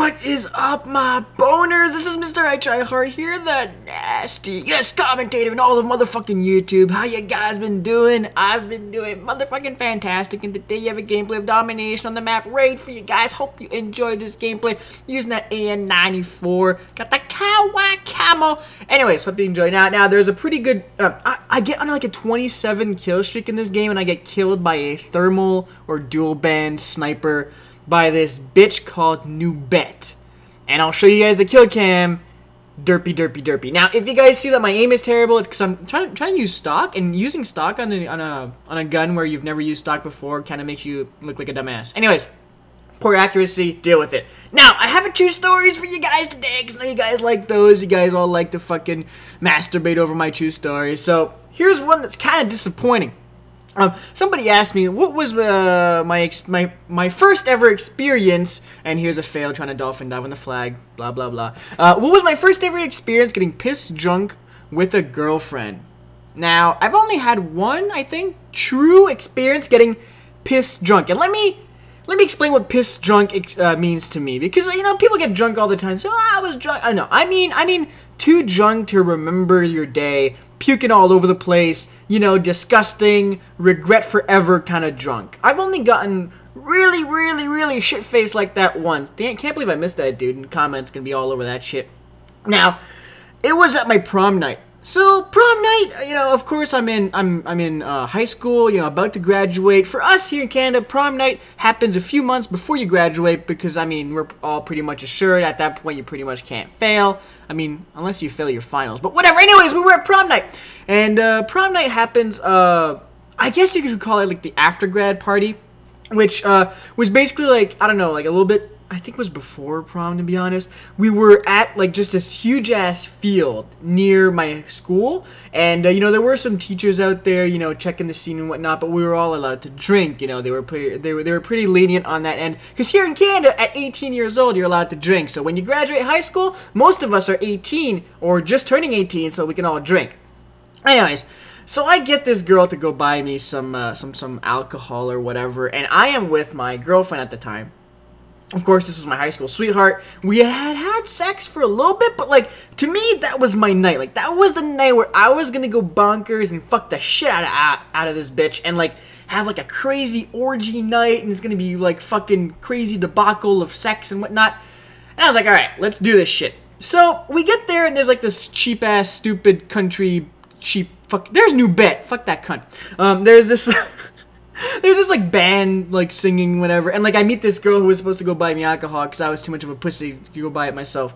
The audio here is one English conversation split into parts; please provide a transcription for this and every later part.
What is up, my boners? This is MrITryHard here, the nastiest commentator in all of motherfucking YouTube. How you guys been doing? I've been doing motherfucking fantastic, and today you have a gameplay of domination on the map Raid for you guys. Hope you enjoy this gameplay using that AN94. Got the kawaii camo. Anyways, hope you enjoy. Now there's a pretty good, I get on like a 27 kill streak in this game, and I get killed by a thermal or dual band sniper by this bitch called New Bet. And I'll show you guys the kill cam. Derpy. Now, if you guys see that my aim is terrible, it's because I'm trying to use stock, and using stock on a gun where you've never used stock before kind of makes you look like a dumbass. Anyways, poor accuracy, deal with it. Now, I have true stories for you guys today, because I know you guys like those. You guys all like to fucking masturbate over my true stories. So, here's one that's kind of disappointing. Somebody asked me what was my first ever experience, and here's a fail trying to dolphin dive on the flag, blah blah blah. What was my first ever experience getting pissed drunk with a girlfriend? Now, I've only had one, I think, true experience getting pissed drunk, and let me explain what pissed drunk means to me, because you know people get drunk all the time. So I was drunk. I know. I mean too drunk to remember your day, puking all over the place, you know, disgusting, regret forever kind of drunk. I've only gotten really shit-faced like that once. Damn, can't believe I missed that, dude. And comments gonna be all over that shit. Now, it was at my prom night. So prom night, you know, of course I'm in high school, you know, about to graduate. For us here in Canada, prom night happens a few months before you graduate because, I mean, we're all pretty much assured at that point you pretty much can't fail. I mean, unless you fail your finals, but whatever. Anyways, we were at prom night, and prom night happens, I guess you could call it like the after grad party, which was basically like, I don't know, like a little bit, I think it was before prom, to be honest. We were at like just this huge ass field near my school, and you know, there were some teachers out there, you know, checking the scene and whatnot, but we were all allowed to drink. You know, they were pretty lenient on that end, because here in Canada at 18 years old you're allowed to drink. So when you graduate high school, most of us are 18 or just turning 18, so we can all drink. Anyways, so I get this girl to go buy me some alcohol or whatever, and I am with my girlfriend at the time. Of course, this was my high school sweetheart. We had sex for a little bit, but, like, to me, that was my night. Like, that was the night where I was gonna go bonkers and fuck the shit out of this bitch and, like, have, like, a crazy orgy night, and it's gonna be, like, fucking crazy debacle of sex and whatnot. And I was like, alright, let's do this shit. So, we get there, and there's, like, this cheap-ass, stupid country, there's New Bet. Fuck that cunt. There's this... There's this, like, band, like, singing, whatever, and, like, I meet this girl who was supposed to go buy me alcohol because I was too much of a pussy to go buy it myself.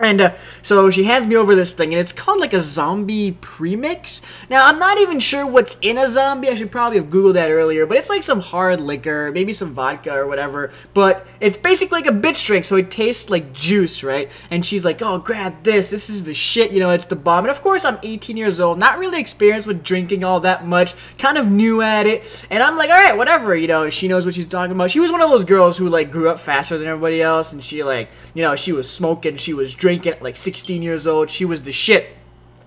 And, so she hands me over this thing, and it's called, like, a zombie premix. Now, I'm not even sure what's in a zombie. I should probably have Googled that earlier, but it's, like, some hard liquor, maybe some vodka or whatever, but it's basically like a bitch drink, so it tastes like juice, right? And she's like, oh, grab this is the shit, you know, it's the bomb. And, of course, I'm 18 years old, not really experienced with drinking all that much, kind of new at it, and I'm like, alright, whatever, you know, she knows what she's talking about. She was one of those girls who, like, grew up faster than everybody else, and she, like, you know, she was smoking, she was drinking at like 16 years old. She was the shit,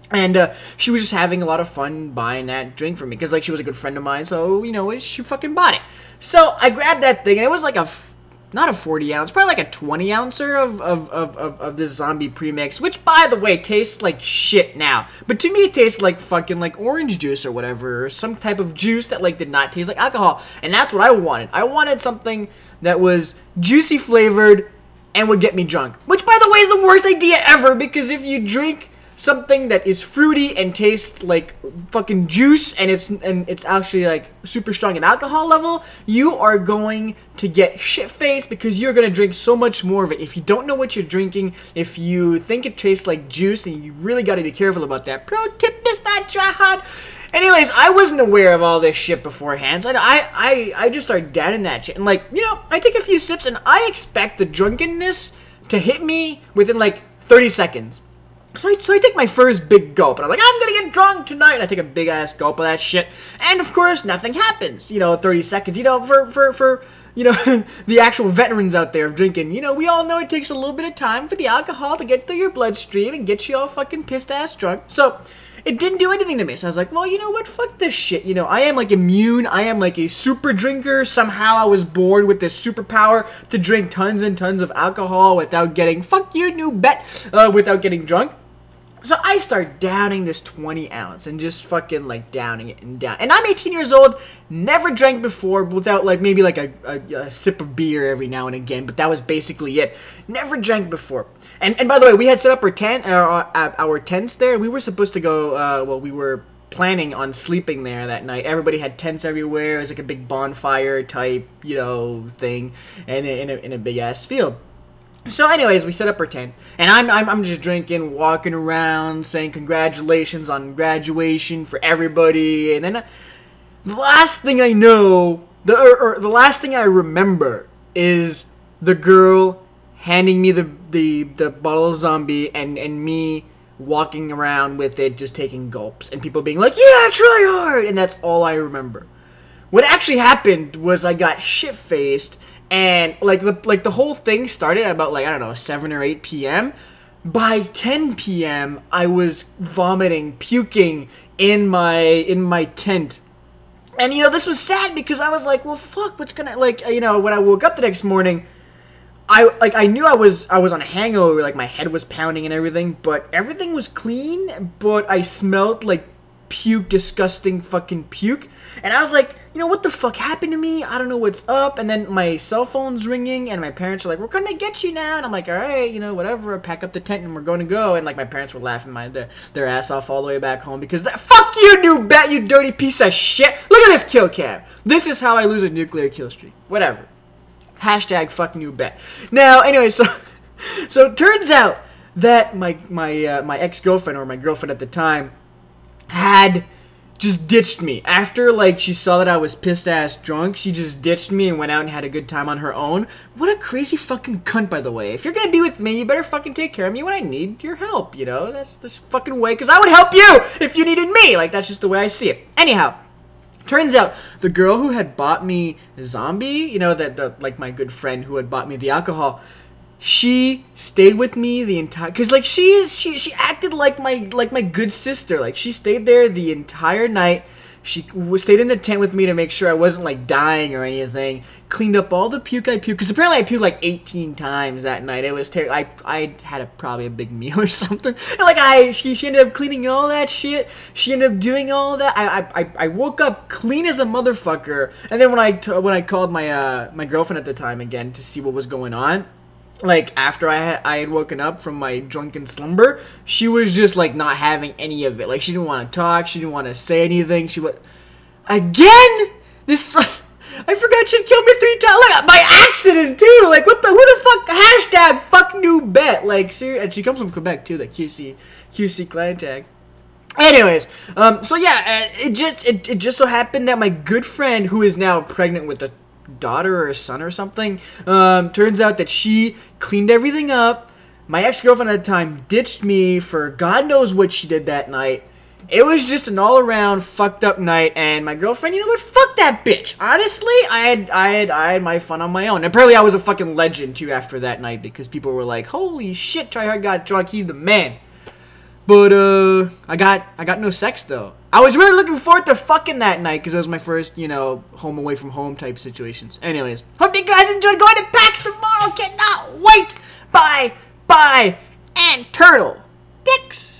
and she was just having a lot of fun buying that drink for me because, like, she was a good friend of mine, so, you know, she fucking bought it. So I grabbed that thing, and it was like not a 40 ounce, probably like a 20 ouncer of this zombie premix, which, by the way, tastes like shit now, but to me it tastes like fucking like orange juice or whatever, or some type of juice that, like, did not taste like alcohol. And that's what I wanted. I wanted something that was juicy flavored and would get me drunk. Which, by the way, is the worst idea ever, because if you drink something that is fruity and tastes like fucking juice, and it's actually, like, super strong in alcohol level, you are going to get shit-faced because you're going to drink so much more of it. If you don't know what you're drinking, if you think it tastes like juice, then you really got to be careful about that. Pro tip, MrITryHard. Anyways, I wasn't aware of all this shit beforehand, so I just started doubting that shit. And, like, you know, I take a few sips, and I expect the drunkenness to hit me within, like, 30 seconds. So I take my first big gulp, and I'm like, I'm gonna get drunk tonight, and I take a big-ass gulp of that shit, and, of course, nothing happens, you know, 30 seconds, you know, for you know, the actual veterans out there of drinking, you know, we all know it takes a little bit of time for the alcohol to get through your bloodstream and get you all fucking pissed-ass drunk. So, it didn't do anything to me. So I was like, well, you know what? Fuck this shit. You know, I am like immune. I am like a super drinker. Somehow I was born with this superpower to drink tons and tons of alcohol without getting, fuck you, new bet, without getting drunk. So I start downing this 20 ounce and just fucking like downing it and down. And I'm 18 years old, never drank before without like maybe like a sip of beer every now and again, but that was basically it. Never drank before. And by the way, we had set up our tents there. We were supposed to go, well, we were planning on sleeping there that night. Everybody had tents everywhere. It was like a big bonfire type, you know, thing, and in a big ass field. So anyways, we set up our tent, and I'm just drinking, walking around, saying congratulations on graduation for everybody, and then the last thing I know, the last thing I remember is the girl handing me the bottle of zombie and me walking around with it, just taking gulps, and people being like, yeah, try hard, and that's all I remember. What actually happened was I got shit-faced. And like the whole thing started at about like, I don't know, 7 or 8 p.m. By 10 p.m. I was vomiting, puking in my tent. And you know, this was sad because I was like, well, fuck, what's gonna, like, you know, when I woke up the next morning, I knew I was on a hangover, like my head was pounding and everything, but everything was clean, but I smelled like puke, disgusting fucking puke. And I was like, you know, what the fuck happened to me? I don't know what's up. And then my cell phone's ringing, and my parents are like, we're gonna get you now. And I'm like, all right, you know, whatever. I pack up the tent, and we're going to go. And like, my parents were laughing their ass off all the way back home because fuck you, new bat, you dirty piece of shit. Look at this kill cam. This is how I lose a nuclear kill streak. Whatever. Hashtag fuck new bet. Now, anyway, so it turns out that my ex-girlfriend, or my girlfriend at the time, had just ditched me. After, like, she saw that I was pissed-ass drunk, she just ditched me and went out and had a good time on her own. What a crazy fucking cunt, by the way. If you're gonna be with me, you better fucking take care of me when I need your help, you know? That's the fucking way, because I would help you if you needed me! Like, that's just the way I see it. Anyhow, turns out, the girl who had bought me Zombie, you know, like, my good friend who had bought me the alcohol, she stayed with me the entire, cause like she acted like my good sister. Like, she stayed there the entire night. She stayed in the tent with me to make sure I wasn't like dying or anything. Cleaned up all the puke I puked, cause apparently I puked like 18 times that night. It was terrible. I had probably a big meal or something. And like she ended up cleaning all that shit. She ended up doing all that. I woke up clean as a motherfucker. And then when I called my girlfriend at the time again to see what was going on, like, after I had woken up from my drunken slumber, she was just, like, not having any of it. Like, she didn't want to talk, she didn't want to say anything, she was... Again? This... I forgot she'd killed me 3 times, like, by accident, too! Like, what the... Who the fuck... Hashtag fuck new bet! Like, seriously... And she comes from Quebec, too, that QC clan tag. Anyways, so yeah, it just so happened that my good friend, who is now pregnant with a daughter or a son or something, turns out that she cleaned everything up. My ex-girlfriend at the time ditched me for God knows what she did that night. It was just an all-around fucked up night, and my girlfriend, you know what, fuck that bitch. Honestly, I had my fun on my own. Apparently I was a fucking legend too after that night, because people were like, holy shit, Tryhard got drunk, he's the man. But I got no sex though. I was really looking forward to fucking that night because it was my first, you know, home away from home type situations. Anyways, hope you guys enjoyed going to PAX tomorrow. Cannot wait. Bye, and turtle dicks.